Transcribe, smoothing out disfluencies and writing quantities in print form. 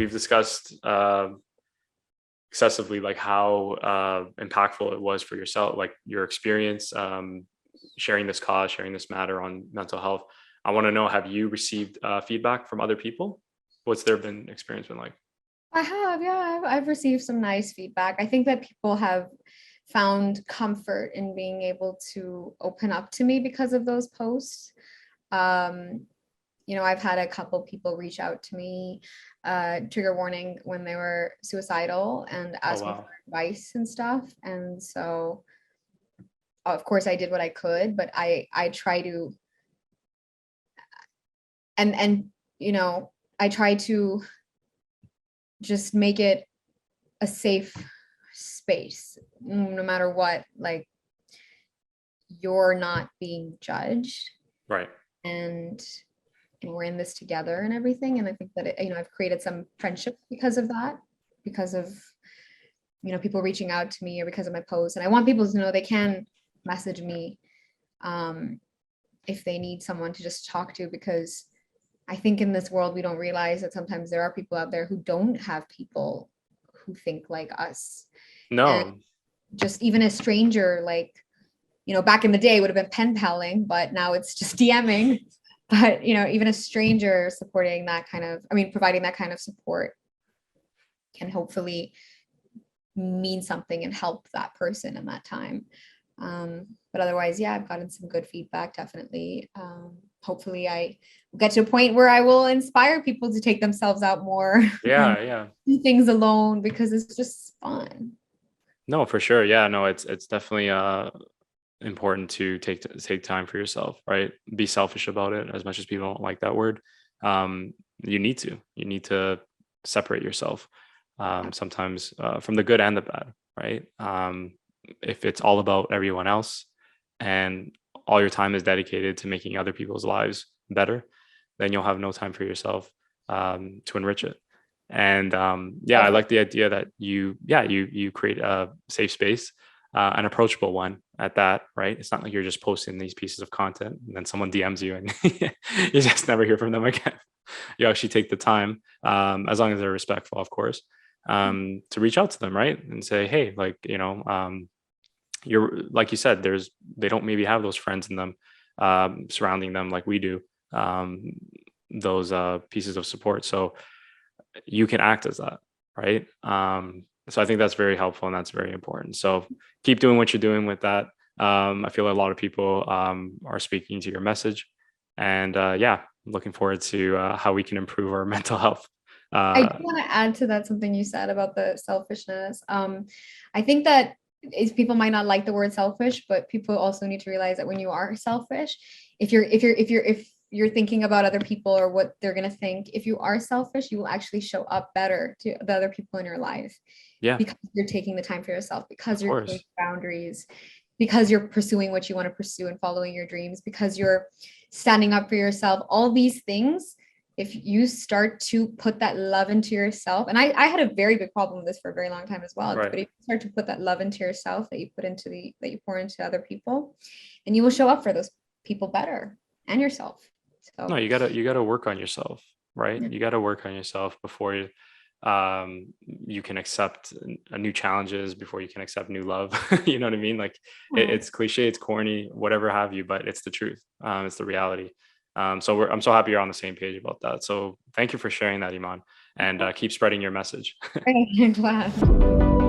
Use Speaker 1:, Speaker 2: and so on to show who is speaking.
Speaker 1: we've discussed excessively like how impactful it was for yourself, like your experience sharing this cause, sharing this matter on mental health. I want to know, have you received feedback from other people? What's their experience been like?
Speaker 2: I have, yeah, I've received some nice feedback. I think that people have found comfort in being able to open up to me because of those posts. Um, I've had a couple people reach out to me, trigger warning, when they were suicidal and
Speaker 1: Oh,
Speaker 2: ask me
Speaker 1: wow.
Speaker 2: for advice and stuff. And so, of course, I did what I could, but I try to, and I try to just make it a safe space, no matter what. Like, you're not being judged,
Speaker 1: Right.
Speaker 2: and we're in this together and everything. And I think that I've created some friendship because of that, because of people reaching out to me, or because of my posts. And I want people to know they can message me if they need someone to just talk to, because I think in this world we don't realize that sometimes there are people out there who don't have people who think like us. And
Speaker 1: No.
Speaker 2: just even a stranger, like, back in the day would have been pen paling, but now it's just DMing. But even a stranger supporting that kind of, providing that kind of support can hopefully mean something and help that person in that time. But otherwise, yeah, I've gotten some good feedback, definitely. Hopefully I will get to a point where I will inspire people to take themselves out more and
Speaker 1: Yeah.
Speaker 2: do things alone, because it's just fun.
Speaker 1: No, for sure. Yeah, no, it's definitely important to take time for yourself, right? Be selfish about it, as much as people don't like that word. You need to separate yourself sometimes from the good and the bad, right? If it's all about everyone else and all your time is dedicated to making other people's lives better, then you'll have no time for yourself to enrich it. And yeah, I like the idea that you create a safe space, an approachable one at that, right? It's not like you're just posting these pieces of content and then someone DMs you and you just never hear from them again. You actually take the time, as long as they're respectful, of course, to reach out to them, right? And say, hey, like, you're, like you said, they don't maybe have those friends in them, surrounding them like we do, those pieces of support. So you can act as that, right? So I think that's very helpful and that's very important. So keep doing what you're doing with that. I feel a lot of people are speaking to your message, and yeah, looking forward to how we can improve our mental health.
Speaker 2: I do want to add to that something you said about the selfishness. I think that people might not like the word selfish, but people also need to realize that when you are selfish, if you're thinking about other people or what they're going to think, if you are selfish, you will actually show up better to the other people in your life.
Speaker 1: Yeah,
Speaker 2: because you're taking the time for yourself, because
Speaker 1: of
Speaker 2: you're
Speaker 1: course.
Speaker 2: creating boundaries, because you're pursuing what you want to pursue and following your dreams, because you're standing up for yourself. All these things, if you start to put that love into yourself, and I had a very big problem with this for a very long time as well,
Speaker 1: Right.
Speaker 2: but if you start to put that love into yourself that you pour into other people, and you will show up for those people better, and yourself.
Speaker 1: No,
Speaker 2: So
Speaker 1: you gotta work on yourself, right?
Speaker 2: yeah.
Speaker 1: You gotta work on yourself before you can accept new challenges, before you can accept new love. You know what I mean? Like it's cliche, it's corny, whatever have you, but it's the truth. It's the reality. So I'm so happy you're on the same page about that. So thank you for sharing that, Iman, and keep spreading your message.
Speaker 2: I'm glad.